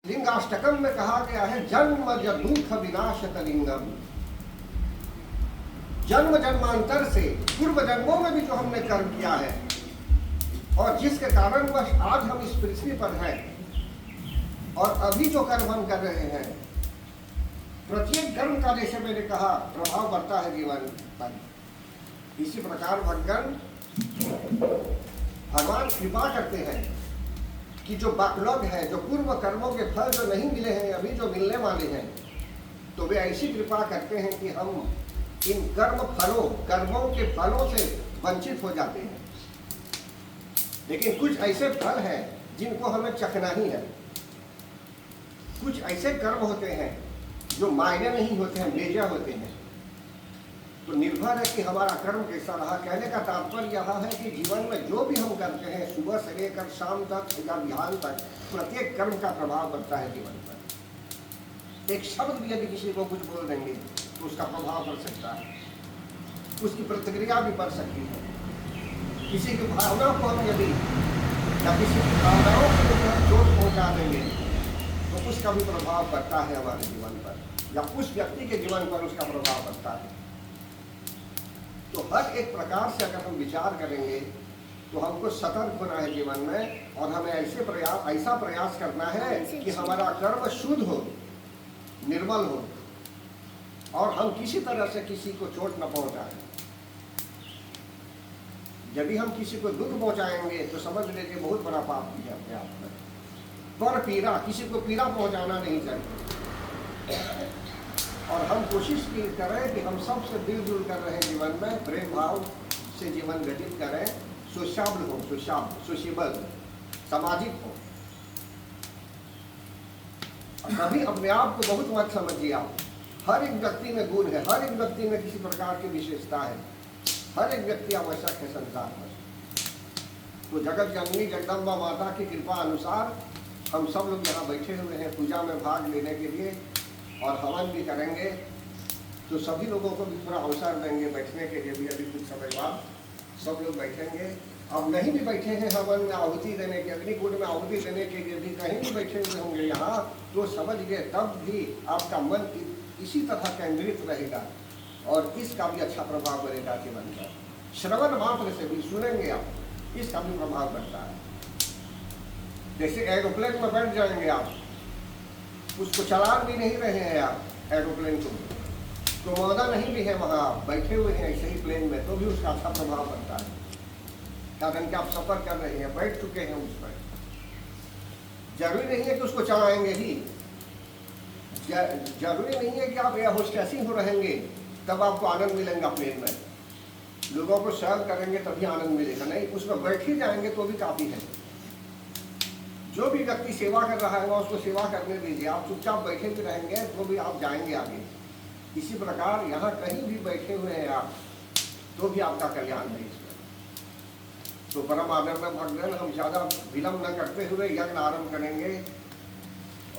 लिंगाष्टकम में कहा गया है जन्म दुख विनाशत लिंगम। जन्म जन्मांतर से पूर्व जन्मों में भी जो हमने कर्म किया है और जिसके कारण वह आज हम इस पृथ्वी पर हैं और अभी जो कर्म हम कर रहे हैं, प्रत्येक कर्म का जैसे मैंने कहा प्रभाव पड़ता है जीवन पर। इसी प्रकार भगवान कृपा करते हैं कि जो बैकलॉग है, जो पूर्व कर्मों के फल जो नहीं मिले हैं, अभी जो मिलने वाले हैं, तो वे ऐसी कृपा करते हैं कि हम इन कर्मों के फलों से वंचित हो जाते हैं। लेकिन कुछ ऐसे फल हैं जिनको हमें चखना ही है। कुछ ऐसे कर्म होते हैं जो मायने नहीं होते हैं, बेजा होते हैं। तो निर्भर है कि हमारा कर्म कैसा रहा। कहने का तात्पर्य यह है कि जीवन में जो भी हम करते हैं, सुबह से लेकर शाम तक या बिहान तक, प्रत्येक कर्म का प्रभाव पड़ता है जीवन पर। एक शब्द भी यदि किसी को कुछ बोल देंगे तो उसका प्रभाव पड़ सकता है, उसकी प्रतिक्रिया भी पड़ सकती है। किसी की भावना को हम यदि या किसी की भावनाओं को हम चोट पहुंचा देंगे तो उसका भी प्रभाव पड़ता है हमारे जीवन पर, या उस व्यक्ति के जीवन पर उसका प्रभाव पड़ता है। तो हर एक प्रकार से अगर हम विचार करेंगे तो हमको सतर्क होना है जीवन में, और हमें ऐसा प्रयास करना है कि हमारा कर्म शुद्ध हो, निर्मल हो, और हम किसी तरह से किसी को चोट न पहुंचाएं। यदि हम किसी को दुख पहुंचाएंगे तो समझ लीजिए बहुत बड़ा पाप किया अपने आप में। पर पीड़ा, किसी को पीड़ा पहुंचाना नहीं चाहिए। और हम कोशिश की करें कि हम सबसे मिलजुल कर रहे जीवन में, प्रेम भाव से जीवन व्यतीत करें, सोशेबल, सामाजिक हो। और कभी अपने आप को बहुत मत समझिए। आप हर एक व्यक्ति में गुण है, हर एक व्यक्ति में किसी प्रकार की विशेषता है, हर एक व्यक्ति आवश्यक है संसार में। तो जगत जननी जगदम्बा माता की कृपा अनुसार हम सब लोग यहाँ बैठे हुए हैं पूजा में भाग लेने के लिए, और हवन भी करेंगे। तो सभी लोगों को भी थोड़ा अवसर देंगे बैठने के लिए भी। अभी कुछ समय बाद सब लोग बैठेंगे। अब नहीं भी बैठे हैं हवन में आहुति देने के, अग्निकुंड में आहुति देने के लिए भी कहीं भी बैठे हुए होंगे यहाँ, तो समझिए तब भी आपका मन इसी तरह केंद्रित रहेगा और इसका भी अच्छा प्रभाव पड़ेगा जीवन पर। श्रवण मात्र से भी सुनेंगे आप, इसका भी प्रभाव पड़ता है। जैसे एरोप्लेन में बैठ जाएंगे आप, उसको चला भी नहीं रहे हैं आप एरोप्लेन को, तो मौका नहीं भी है वहाँ, आप बैठे हुए हैं ऐसे ही प्लेन में, तो भी उसका अच्छा प्रभाव पड़ता है। कारण कि आप सफर कर रहे हैं, बैठ चुके हैं उस पर। जरूरी नहीं है कि उसको चलाएंगे ही, जरूरी नहीं है कि आप एयर होस्टेस ही हो रहेंगे तब आपको आनंद मिलेगा प्लेन में। लोगों को सर्व करेंगे तभी आनंद मिलेगा, नहीं उसमें बैठ ही जाएंगे तो भी काफ़ी है। जो भी व्यक्ति सेवा कर रहा है वह उसको सेवा करने दीजिए। आप चुपचाप बैठे भी रहेंगे तो भी आप जाएंगे आगे। इसी प्रकार यहाँ कहीं भी बैठे हुए हैं आप, तो भी आपका कल्याण है इसमें। तो परम आदरणीय भक्तगण, हम ज़्यादा विलम्ब न करते हुए यज्ञ आरंभ करेंगे।